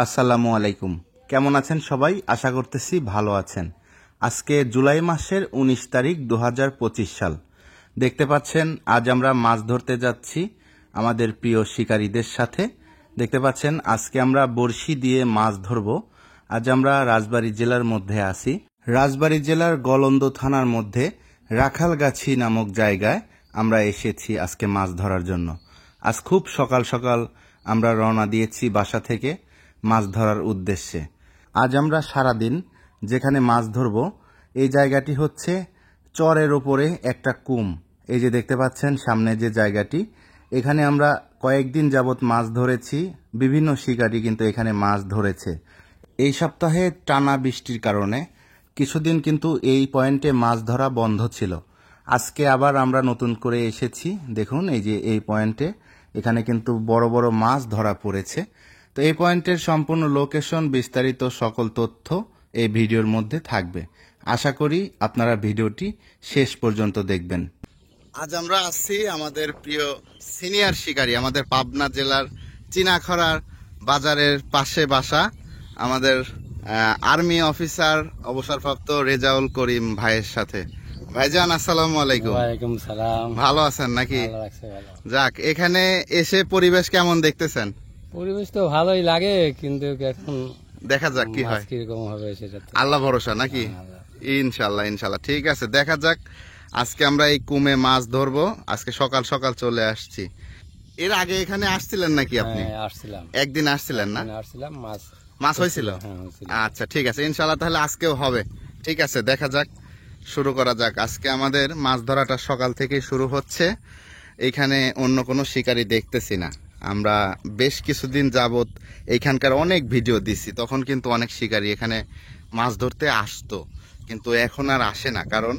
আসসালামু আলাইকুম। কেমন আছেন সবাই? আশা করতেছি ভালো আছেন। আজকে জুলাই মাসের 19 তারিখ 2025 সাল। দেখতে পাচ্ছেন আজ আমরা মাছ ধরতে যাচ্ছি আমাদের প্রিয় শিকারীদের সাথে। দেখতে পাচ্ছেন আজকে আমরা বড়শি দিয়ে মাছ ধরব। আজ আমরা রাজবাড়ী জেলার মধ্যে আছি। রাজবাড়ী জেলার গলন্দ থানার মধ্যে রাখালগাছি নামক জায়গায় আমরা এসেছি আজকে মাছ ধরার জন্য। আজ খুব সকাল সকাল আমরা রওনা দিয়েছি বাসা থেকে মাছ ধরার উদ্দেশ্যে। আজ আমরা সারাদিন যেখানে মাছ ধরব এই জায়গাটি হচ্ছে চরের ওপরে একটা কুম। এই যে দেখতে পাচ্ছেন সামনে যে জায়গাটি, এখানে আমরা কয়েকদিন যাবৎ মাছ ধরেছি। বিভিন্ন শিকারী কিন্তু এখানে মাছ ধরেছে। এই সপ্তাহে টানা বৃষ্টির কারণে কিছুদিন কিন্তু এই পয়েন্টে মাছ ধরা বন্ধ ছিল। আজকে আবার আমরা নতুন করে এসেছি। দেখুন এই যে এই পয়েন্টে এখানে কিন্তু বড় বড় মাছ ধরা পড়েছে। তো এই পয়েন্টের সম্পূর্ণ লোকেশন বিস্তারিত সকল তথ্য এই ভিডিওর মধ্যে থাকবে। আশা করি আপনারা ভিডিওটি শেষ পর্যন্ত দেখবেন। আজ আমরা আসছি আমাদের প্রিয় সিনিয়র শিকারী, আমাদের পাবনা জেলার চিনাখরার বাজারের পাশে বাসা আমাদের আর্মি অফিসার অবসরপ্রাপ্ত রেজাউল করিম ভাইয়ের সাথে। ভাইজান আসসালামু আলাইকুম। ওয়ালাইকুম সালাম। ভালো আছেন নাকি? ভালো লাগছে, ভালো। যাক, এখানে এসে পরিবেশ কেমন দেখতেছেন? পরিবেশ তো ভালোই লাগে, কিন্তু এখন দেখা যাক কি হয়, কিরকম হবে সেটা তো আল্লাহ ভরসা নাকি? ইনশাল্লাহ ইনশাল্লাহ, ঠিক আছে, দেখা যাক। আজকে আমরা এই কুমে মাছ ধরবো। আজকে সকাল সকাল চলে আসছি। এর আগে এখানে আসছিলেন নাকি আপনি? হ্যাঁ, আসছিলাম, একদিন আসছিলেন না? আসছিলাম। মাছ হয়েছিল? হ্যাঁ, হয়েছিল। আচ্ছা ঠিক আছে, ইনশাল্লাহ তাহলে আজকেও হবে। ঠিক আছে, দেখা যাক, শুরু করা যাক। আজকে আমাদের মাছ ধরাটা সকাল থেকেই শুরু হচ্ছে। এখানে অন্য কোনো শিকারী দেখতেছি না। আমরা বেশ কিছুদিন যাবত এইখানকার অনেক ভিডিও দিছি, তখন কিন্তু অনেক শিকারী এখানে মাছ ধরতে আসতো, কিন্তু এখন আর আসে না, কারণ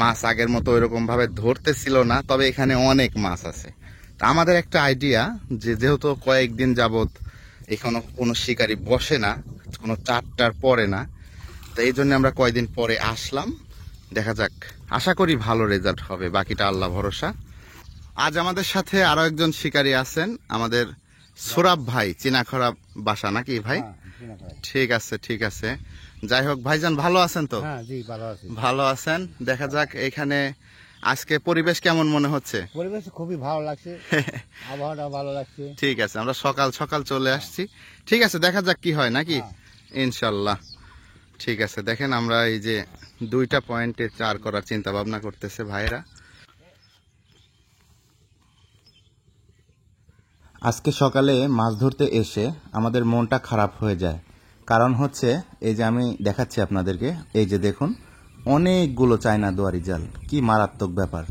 মাছ আগের মতো ওইরকম ভাবে ধরতেছিল না। তবে এখানে অনেক মাছ আছে। তা আমাদের একটা আইডিয়া, যে যেহেতু কয়েকদিন যাবত এখানে কোনো শিকারী বসে না, কোনো চারটার পরে না, তো এই জন্য আমরা কয়েকদিন পরে আসলাম। দেখা যাক, আশা করি ভালো রেজাল্ট হবে, বাকিটা আল্লাহ ভরসা। আজ আমাদের সাথে আরো একজন শিকারী আছেন, আমাদের সোরাব ভাই, চিনাখরা বাসা নাকি ভাই? ঠিক আছে ঠিক আছে, যাই হোক ভাইজান ভালো আছেন তো? হ্যাঁ জি, ভালো আছি। ভালো আছেন। দেখা যাক এখানে আজকে পরিবেশ কেমন মনে হচ্ছে? পরিবেশ খুবই ভালো লাগছে, আবহাওয়াটা ভালো লাগছে। ঠিক আছে, আমরা সকাল সকাল চলে আসছি। ঠিক আছে, দেখা যাক কি হয় নাকি? ইনশাল্লাহ। ঠিক আছে, দেখেন আমরা এই যে দুইটা পয়েন্টে চার করার চিন্তা ভাবনা করতেছে ভাইরা। আজকে সকালে মাছ ধরতে এসে আমাদের মনটা খারাপ হয়ে যায়। কারণ হচ্ছে এই যে আমি দেখাচ্ছি আপনাদেরকে, এই যে দেখুন অনেকগুলো চায়না দুয়ারি জাল, কি মারাত্মক ব্যাপার।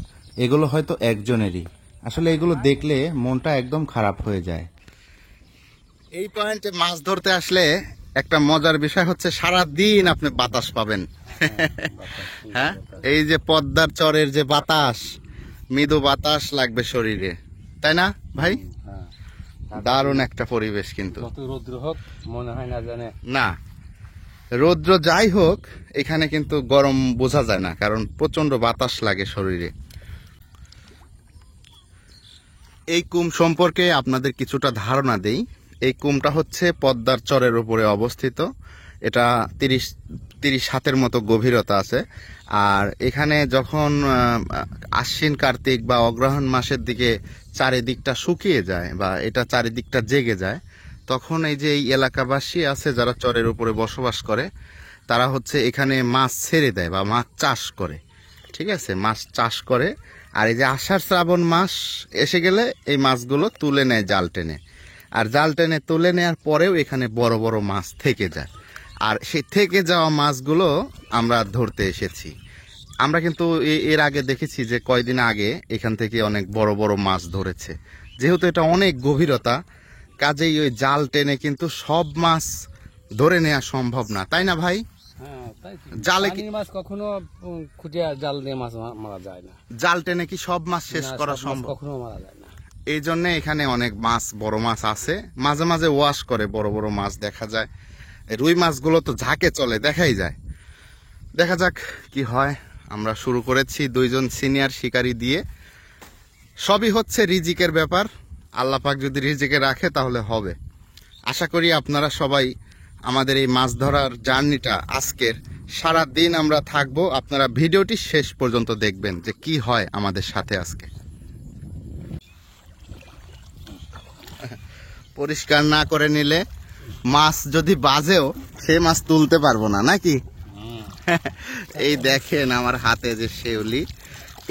এগুলো হয়তো একজনেরই, আসলে এগুলো দেখলে মনটা একদম খারাপ হয়ে যায়। এই পয়েন্টে মাছ ধরতে আসলে একটা মজার বিষয় হচ্ছে সারা দিন আপনি বাতাস পাবেন। হ্যাঁ, এই যে পদ্মার চরের যে বাতাস, মৃদু বাতাস লাগবে শরীরে, তাই না ভাই? দারুণ একটা পরিবেশ। কিন্তু রৌদ্র হোক মনে হয় না জানে না, রৌদ্র যাই হোক এখানে কিন্তু গরম বোঝা যায় না, কারণ প্রচন্ড বাতাস লাগে শরীরে। এই কুম সম্পর্কে আপনাদের কিছুটা ধারণা দেই। এই কুমটা হচ্ছে পদ্মার চরের উপরে অবস্থিত। এটা 30 হাতের মতো গভীরতা আছে। আর এখানে যখন আশ্বিন কার্তিক বা অগ্রহায়ণ মাসের দিকে চারিদিকটা শুকিয়ে যায় বা এটা চারিদিকটা জেগে যায়, তখন এই যে এই এলাকাবাসী আছে যারা চরের উপরে বসবাস করে, তারা হচ্ছে এখানে মাছ ছেড়ে দেয় বা মাছ চাষ করে। ঠিক আছে, মাছ চাষ করে। আর এই যে আষাঢ় শ্রাবণ মাস এসে গেলে এই মাছগুলো তুলে নেয় জাল টেনে। আর জাল টেনে তুলে নেওয়ার পরেও এখানে বড় বড় মাছ থেকে যায়। আর সেই থেকে যাওয়া মাছগুলো আমরা ধরতে এসেছি। আমরা কিন্তু এর আগে দেখেছি যে কয়দিন আগে এখান থেকে অনেক বড় বড় মাছ ধরেছে। যেহেতু এটা অনেক গভীরতা, কাজেই ওই জাল টেনে কিন্তু সব মাছ ধরে নেওয়া সম্ভব না, তাই না ভাই? জালে মাছ কখনো খুঁটিয়া জাল দিয়ে মাছ মারা যায় না। জাল টেনে কি সব মাছ শেষ করা সম্ভব? কখনো মারা যায় না। এই জন্য এখানে অনেক মাছ, বড় মাছ আছে। মাঝে মাঝে ওয়াশ করে বড় বড় মাছ দেখা যায়। রুই মাছগুলো তো ঝাঁকে চলে, দেখাই যায়। দেখা যাক কি হয়। আমরা শুরু করেছি দুইজন সিনিয়র শিকারী দিয়ে। সবই হচ্ছে রিজিকের ব্যাপার। আল্লাহ পাক যদি রিজিকে রাখে তাহলে হবে। আশা করি আপনারা সবাই আমাদের এই মাছ ধরার জার্নিটা আজকের সারা দিন আমরা থাকবো, আপনারা ভিডিওটি শেষ পর্যন্ত দেখবেন যে কি হয় আমাদের সাথে আজকে। পরিষ্কার না করে নিলে মাছ যদি বাজেও সে মাছ তুলতে পারবো না, নাকি? এই দেখেন আমার হাতে যে শেউলি,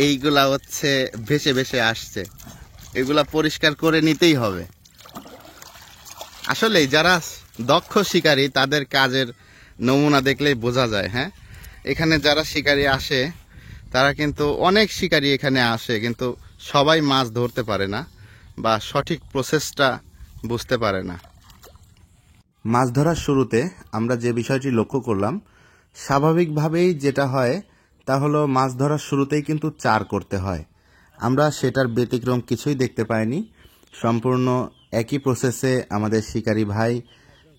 এইগুলা হচ্ছে ভেসে ভেসে আসছে, এগুলা পরিষ্কার করে নিতেই হবে। আসলে যারা দক্ষ শিকারী তাদের কাজের নমুনা দেখলেই বোঝা যায়। হ্যাঁ, এখানে যারা শিকারী আসে তারা কিন্তু অনেক শিকারী এখানে আসে, কিন্তু সবাই মাছ ধরতে পারে না বা সঠিক প্রসেসটা বুঝতে পারে না। মাছ ধরার শুরুতে আমরা যে বিষয়টি লক্ষ্য করলাম, স্বাভাবিকভাবেই যেটা হয় তা হলো মাছ ধরার শুরুতেই কিন্তু চার করতে হয়। আমরা সেটার ব্যতিক্রম কিছুই দেখতে পাইনি। সম্পূর্ণ একই প্রসেসে আমাদের শিকারী ভাই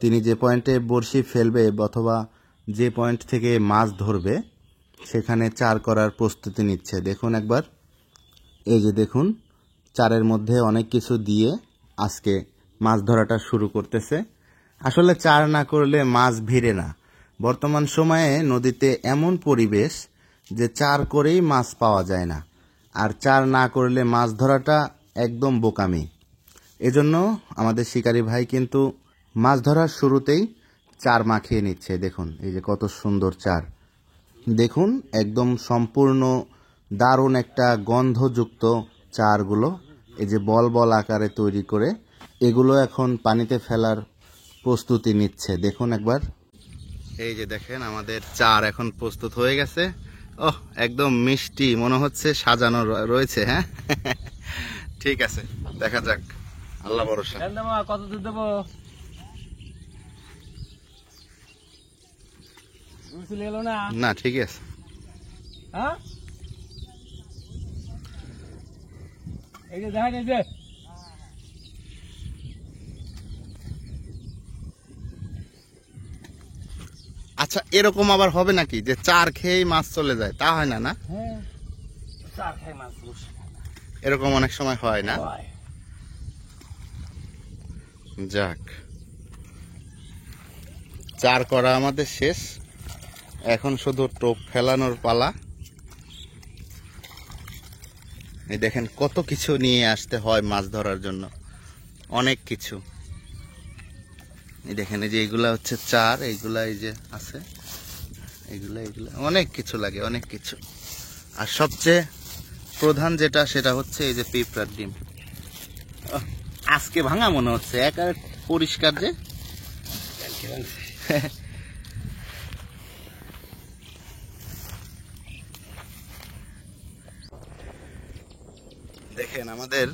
তিনি যে পয়েন্টে বড়শি ফেলবে অথবা যে পয়েন্ট থেকে মাছ ধরবে সেখানে চার করার প্রস্তুতি নিচ্ছে। দেখুন একবার, এই যে দেখুন, চারের মধ্যে অনেক কিছু দিয়ে আজকে মাছ ধরাটা শুরু করতেছে। আসলে চার না করলে মাছ ভিড়ে না। বর্তমান সময়ে নদীতে এমন পরিবেশ যে চার করেই মাছ পাওয়া যায় না, আর চার না করলে মাছ ধরাটা একদম বোকামি। এজন্য আমাদের শিকারী ভাই কিন্তু মাছ ধরার শুরুতেই চার মাখিয়ে নিচ্ছে। দেখুন এই যে কত সুন্দর চার, দেখুন একদম সম্পূর্ণ দারুণ একটা গন্ধযুক্ত চারগুলো এই যে বল বল আকারে তৈরি করে এগুলো এখন পানিতে ফেলার প্রস্তুতি নিচ্ছে। দেখুন একবার, এই যে দেখেন আমাদের চার এখন প্রস্তুত হয়ে গেছে। ওহ, একদম মিষ্টি মনে হচ্ছে, সাজানো রয়েছে। হ্যাঁ, ঠিক আছে, দেখা যাক, আল্লাহ ভরসা। কত দূর দেবো? চলে গেল না? না, ঠিক আছে। হ্যাঁ, এই যে দেখা যাচ্ছে। আচ্ছা, এরকম আবার হবে নাকি যে চার খেয়েই মাছ চলে যায়? তা হয় না, না? হ্যাঁ, চার খাই মাছ বসে এরকম অনেক সময় হয় না। হয়। যাক, চার করা আমাদের শেষ, এখন শুধু টোপ ফেলানোর পালা। এই দেখেন কত কিছু নিয়ে আসতে হয় মাছ ধরার জন্য, অনেক কিছু। এই দেখেন এই যে এইগুলা হচ্ছে চার, এইগুলা এই যে আছে, এইগুলা অনেক কিছু লাগে, অনেক কিছু। আর সবচেয়ে প্রধান যেটা সেটা হচ্ছে এই যে পিঁপড়ার ডিম। আজকে ভাঙা মনে হচ্ছে, একেবারে পরিষ্কার যে। দেখেন আমাদের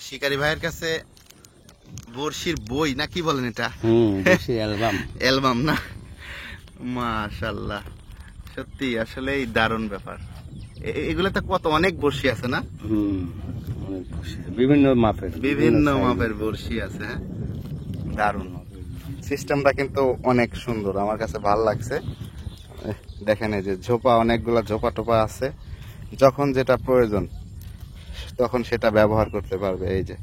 শিকারী ভাইয়ের কাছে বড়শির বই না কি বলেন এটা, অ্যালবাম অ্যালবাম না? মাশাআল্লাহ, সত্যি আসলেই দারুণ ব্যাপার। এগুলোতে কত অনেক বড়শি আছে না? বিভিন্ন মাপের বড়শি আছে। হ্যাঁ, দারুণ সিস্টেমটা কিন্তু অনেক সুন্দর, আমার কাছে ভালো লাগছে। দেখেন এই যে ঝোপা, অনেকগুলা ঝোপা টোপা আছে, যখন যেটা প্রয়োজন তখন সেটা ব্যবহার করতে পারবে। এই যে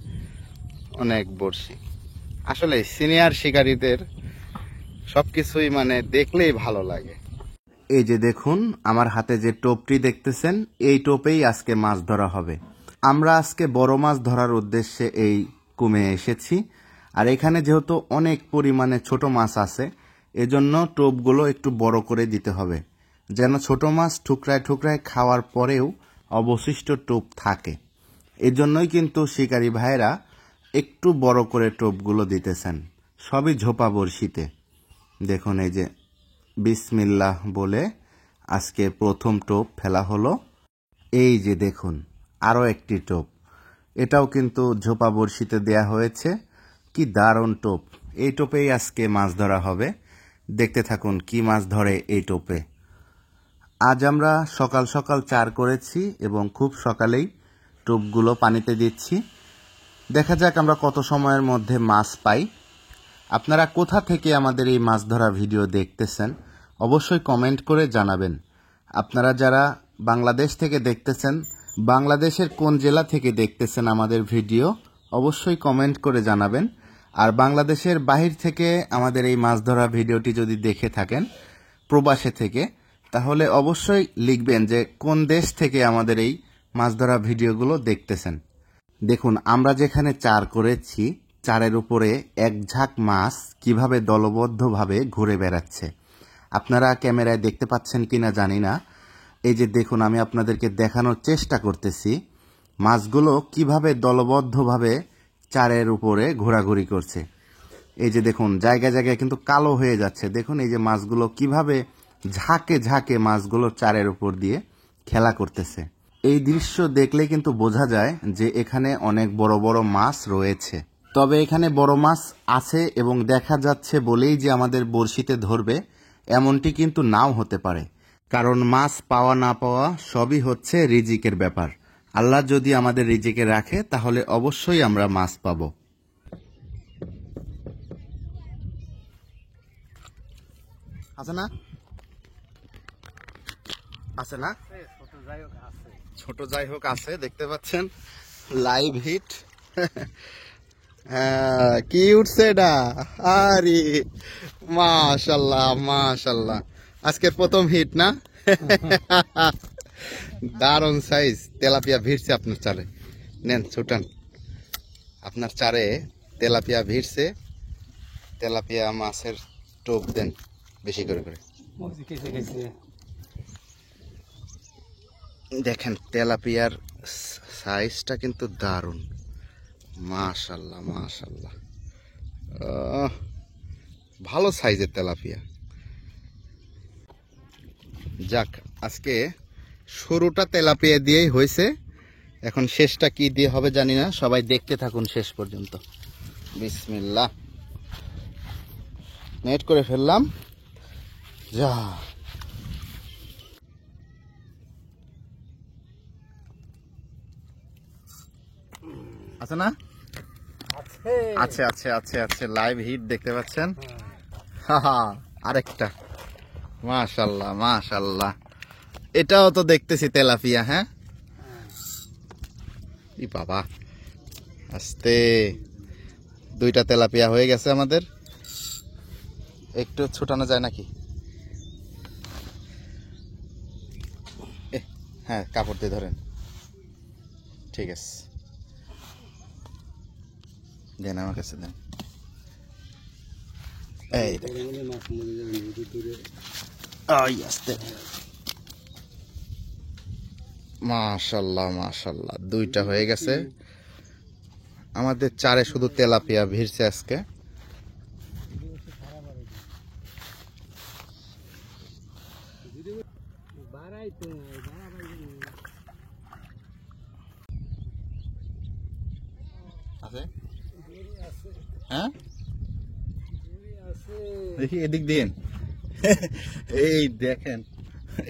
অনেক বড়শি, আসলে সিনিয়র শিকারীদের সবকিছুই মানে দেখলেই ভালো লাগে। এই যে দেখুন আমার হাতে যে টোপটি দেখতেছেন, এই টোপেই আজকে মাছ ধরা হবে। আমরা আজকে বড় মাছ ধরার উদ্দেশ্যে এই কুমে এসেছি, আর এখানে যেহেতু অনেক পরিমাণে ছোট মাছ আছে এজন্য টোপগুলো একটু বড় করে দিতে হবে, যেন ছোট মাছ ঠুকরায় ঠুকরায় খাওয়ার পরেও অবশিষ্ট টোপ থাকে। এজন্যই কিন্তু শিকারী ভাইরা একটু বড় করে টোপগুলো দিতেছেন, সবই ঝোপা বড়শিতে। দেখুন এই যে বিসমিল্লাহ বলে আজকে প্রথম টোপ ফেলা হলো। এই যে দেখুন আরও একটি টোপ, এটাও কিন্তু ঝোপা বড়শিতে দেয়া হয়েছে। কি দারুণ টোপ, এই টোপেই আজকে মাছ ধরা হবে। দেখতে থাকুন কি মাছ ধরে এই টোপে। আজ আমরা সকাল সকাল চার করেছি এবং খুব সকালেই টোপগুলো পানিতে দিচ্ছি। দেখা যাক আমরা কত সময়ের মধ্যে মাছ পাই। আপনারা কোথা থেকে আমাদের এই মাছ ধরা ভিডিও দেখতেছেন অবশ্যই কমেন্ট করে জানাবেন। আপনারা যারা বাংলাদেশ থেকে দেখতেছেন, বাংলাদেশের কোন জেলা থেকে দেখতেছেন আমাদের ভিডিও অবশ্যই কমেন্ট করে জানাবেন। আর বাংলাদেশের বাহির থেকে আমাদের এই মাছ ধরা ভিডিওটি যদি দেখে থাকেন প্রবাসে থেকে, তাহলে অবশ্যই লিখবেন যে কোন দেশ থেকে আমাদের এই মাছ ধরা ভিডিওগুলো দেখতেছেন। দেখুন, আমরা যেখানে চার করেছি, চারের উপরে এক ঝাঁক মাছ কিভাবে দলবদ্ধভাবে ঘুরে বেড়াচ্ছে। আপনারা ক্যামেরায় দেখতে পাচ্ছেন কিনা জানি না। এই যে দেখুন, আমি আপনাদেরকে দেখানোর চেষ্টা করতেছি মাছগুলো কিভাবে দলবদ্ধভাবে চারের উপরে ঘোরাঘুরি করছে। এই যে দেখুন, জায়গায় জায়গায় কিন্তু কালো হয়ে যাচ্ছে। দেখুন এই যে মাছগুলো কিভাবে ঝাঁকে ঝাঁকে মাছগুলো চারের উপর দিয়ে খেলা করতেছে। এই দৃশ্য দেখলে কিন্তু বোঝা যায় যে এখানে অনেক বড় বড় মাছ রয়েছে। তবে এখানে বড় মাছ আছে এবং দেখা যাচ্ছে বলেই যে আমাদের বড়শিতে ধরবে এমনটি কিন্তু নাও হতে পারে, কারণ মাছ পাওয়া না পাওয়া সবই হচ্ছে রিজিকের ব্যাপার। আল্লাহ যদি আমাদের রিজিকে রাখে তাহলে অবশ্যই আমরা মাছ পাবো। আছে না? আছে না? ছোট যাই হোক আছে, দেখতে পাচ্ছেন লাইভ হিট। কি উঠছে এটা? আরে মাশাল্লাহ মাশাল্লাহ, আজকের প্রথম হিট না? দারুণ সাইজ তেলাপিয়া ভিড়ছে আপনার চারে। নেন ছুটান, আপনার চারে তেলাপিয়া ভিড়ছে। তেলাপিয়া মাছের টোপ দেন বেশি করে করে। দেখেন তেলাপিয়ার সাইজটা কিন্তু দারুণ, মাশাল্লাহ মাশাল্লাহ, ভালো সাইজের তেলাপিয়া। যাক, আজকে শুরুটা তেলাপিয়া দিয়েই হয়েছে, এখন শেষটা কি দিয়ে হবে জানি না। সবাই দেখতে থাকুন শেষ পর্যন্ত। বিসমিল্লাহ, নেট করে ফেললাম। যা আছে না? আছে আছে আছে আছে, লাইভ হিট দেখতে পাচ্ছেন। আরেকটা, মাশাল্লাহ মাশাল্লাহ, এটাও তো দেখতেছি তেলাপিয়া। হ্যাঁ ই বাবা, আস্তে, দুইটা তেলাপিয়া হয়ে গেছে আমাদের। একটু ছুটানো যায় নাকি? হ্যাঁ, কাপড় দিয়ে ধরেন, ঠিক আছে, দেন আমার কাছে দেন। এই মাশাল্লাহ মাশাল্লাহ, দুইটা হয়ে গেছে আমাদের চারে। শুধু তেলাপিয়া ভিড়ছে আজকে। হ্যাঁ, দেখি এদিক দিন। এই দেখেন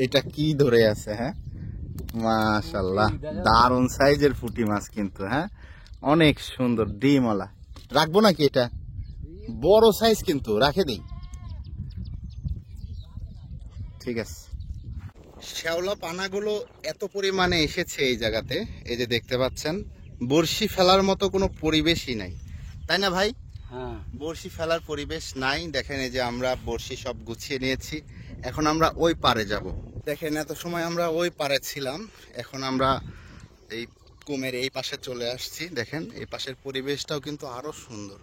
এটা কি ধরে আছে। হ্যাঁ মাশাল্লাহ, দারুণ সাইজের পুঁটি মাছ কিন্তু। হ্যাঁ, অনেক সুন্দর ডিমওয়ালা। রাখবো নাকি? এটা বড় সাইজ কিন্তু, রাখে দিই। ঠিক আছে। শ্যাওলা পানাগুলো এত পরিমাণে এসেছে এই জায়গাতে, এই যে দেখতে পাচ্ছেন, বড়শি ফেলার মতো কোনো পরিবেশই নাই, তাই না ভাই? হ্যাঁ, বড়শি ফেলার পরিবেশ নাই। দেখেন এই যে আমরা বড়শি সব গুছিয়ে নিয়েছি, এখন আমরা ওই পারে যাব। দেখেন এত সময় আমরা ওই পারে ছিলাম, এখন আমরা এই কুমের এই পাশে চলে আসছি। দেখেন এই পাশের পরিবেশটাও কিন্তু আরো সুন্দর।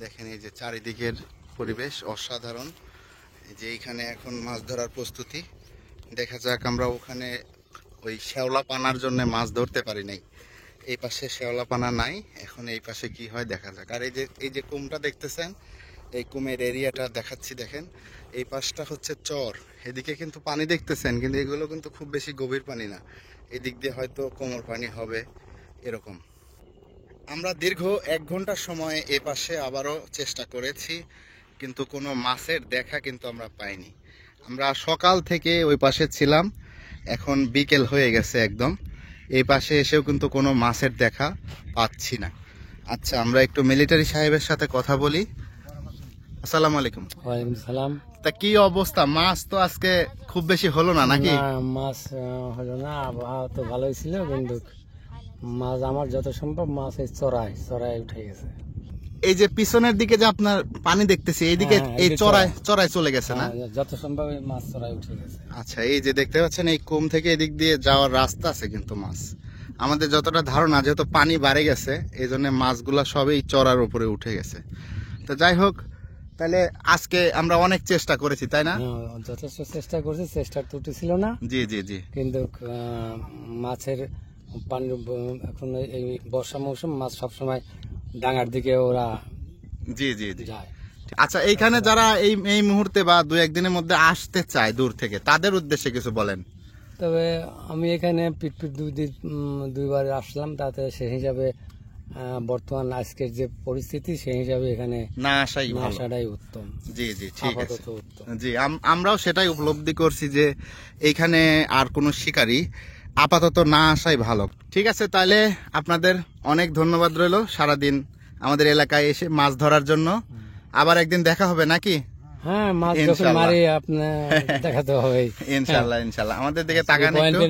দেখেন এই যে চারিদিকের পরিবেশ অসাধারণ। এই যে এইখানে এখন মাছ ধরার প্রস্তুতি। দেখা যাক, আমরা ওখানে ওই শ্যাওলা পানার জন্য মাছ ধরতে পারি নাই, এই পাশে শ্যাওলা পানা নাই। এখন এই পাশে কি হয় দেখা যাক। আর এই যে কুমটা দেখতেছেন, এই কুমের এরিয়াটা দেখাচ্ছি। দেখেন এই পাশটা হচ্ছে চর, এদিকে কিন্তু পানি দেখতেছেন, কিন্তু এগুলো কিন্তু খুব বেশি গভীর পানি না। এদিক দিয়ে হয়তো কোমর পানি হবে এরকম। আমরা দীর্ঘ 1 ঘন্টা সময় এ পাশে আবারও চেষ্টা করেছি, কিন্তু কোনো মাছের দেখা কিন্তু আমরা পাইনি। আমরা সকাল থেকে ওই পাশে ছিলাম, এখন বিকেল হয়ে গেছে একদম। এই পাশে এসেও কিন্তু কোনো মাছের দেখা পাচ্ছি না। আচ্ছা, আমরা একটু মিলিটারি সাহেবের সাথে কথা বলি। আসসালামু আলাইকুম। ওয়ালাইকুম সালাম। তা কি অবস্থা? মাছ তো আজকে খুব বেশি হলো না নাকি? না, মাছ হলো না। আবহাওয়া তো ভালোই ছিল, কিন্তু মাছ আমার যত সম্ভব মাছ এই চড়ায় উঠে গেছে। এই যে পিছনের দিকে যে আপনার পানি দেখতেছি এইদিকে হ্যাঁ, এই এই যে চড়ায় চলে গেছে না? হ্যাঁ, যত সম্ভব এই মাছ চড়াই উঠে গেছে। আচ্ছা, এই যে দেখতে পাচ্ছেন এই কুম থেকে এদিক দিয়ে যাওয়ার রাস্তা আছে কিন্তু মাছ আমাদের যতটা ধারণা যেহেতু পানি বাড়ে গেছে এই জন্য মাছগুলা সবই চড়ার উপরে উঠে গেছে। তো যাই হোক, তাহলে আজকে আমরা অনেক চেষ্টা করেছি তাই না? হ্যাঁ, যথেষ্ট চেষ্টা করছি, চেষ্টার ত্রুটি ছিল না, জি জি জি। কিন্তু মাছের পানি এখন এই বর্ষা মৌসুম, মাছ সবসময় ডাঙার দিকে ওরা জি জি জি। যায়। আচ্ছা, এইখানে যারা এই এই মুহূর্তে বা দুই একদিনের মধ্যে আসতে চায় দূর থেকে, তাদের উদ্দেশ্যে কিছু বলেন। তবে আমি এখানে পিটপিট দুইবার আসলাম, তাতে সেই হিসাবে বর্তমান আজকের যে পরিস্থিতি সেই হিসাবে এখানে না আসাই না ভালো। আসাটাই উত্তম, জি জি, ঠিক আছে। আপাতত উত্তম। জি, আমরাও সেটাই উপলব্ধি করছি যে এইখানে আর কোনো শিকারী আপাতত না আসাই ভালো। ঠিক আছে, তাহলে আপনাদের অনেক ধন্যবাদ রইলো সারাদিন আমাদের এলাকায় এসে মাছ ধরার জন্য। আবার একদিন দেখা হবে নাকি? হ্যাঁ, মাছ যখন ইনশাল্লাহ। মারি আপনার দেখাতে হবে। ইনশাল্লাহ ইনশাল্লাহ, আমাদের দিকে তাকান একটু।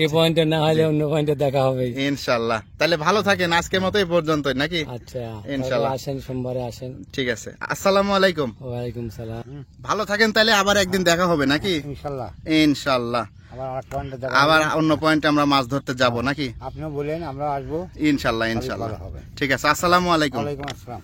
এই পয়েন্টে না হলে অন্য পয়েন্টে দেখা হবে। ইনশাল্লাহ, তাহলে ভালো থাকেন, আজকের মতো এই পর্যন্তই নাকি? আচ্ছা, ইনশাল্লাহ। তাহলে আসেন, সোমবারে আসেন। ঠিক আছে, আসসালামু আলাইকুম। ওয়ালাইকুম সালাম। ভালো থাকেন, তাহলে আবার একদিন দেখা হবে নাকি? ইনশাল্লাহ। ইনশাল্লাহ, আবার আরেক পয়েন্টে দেখা আবার অন্য পয়েন্টে আমরা মাছ ধরতে যাব নাকি? আপনিও বলেন, আমরা আসবো। ইনশাল্লাহ ইনশাল্লাহ। ভালো হবে। ঠিক আছে, আসসালামু আলাইকুম। ওয়ালাইকুম আসসালাম।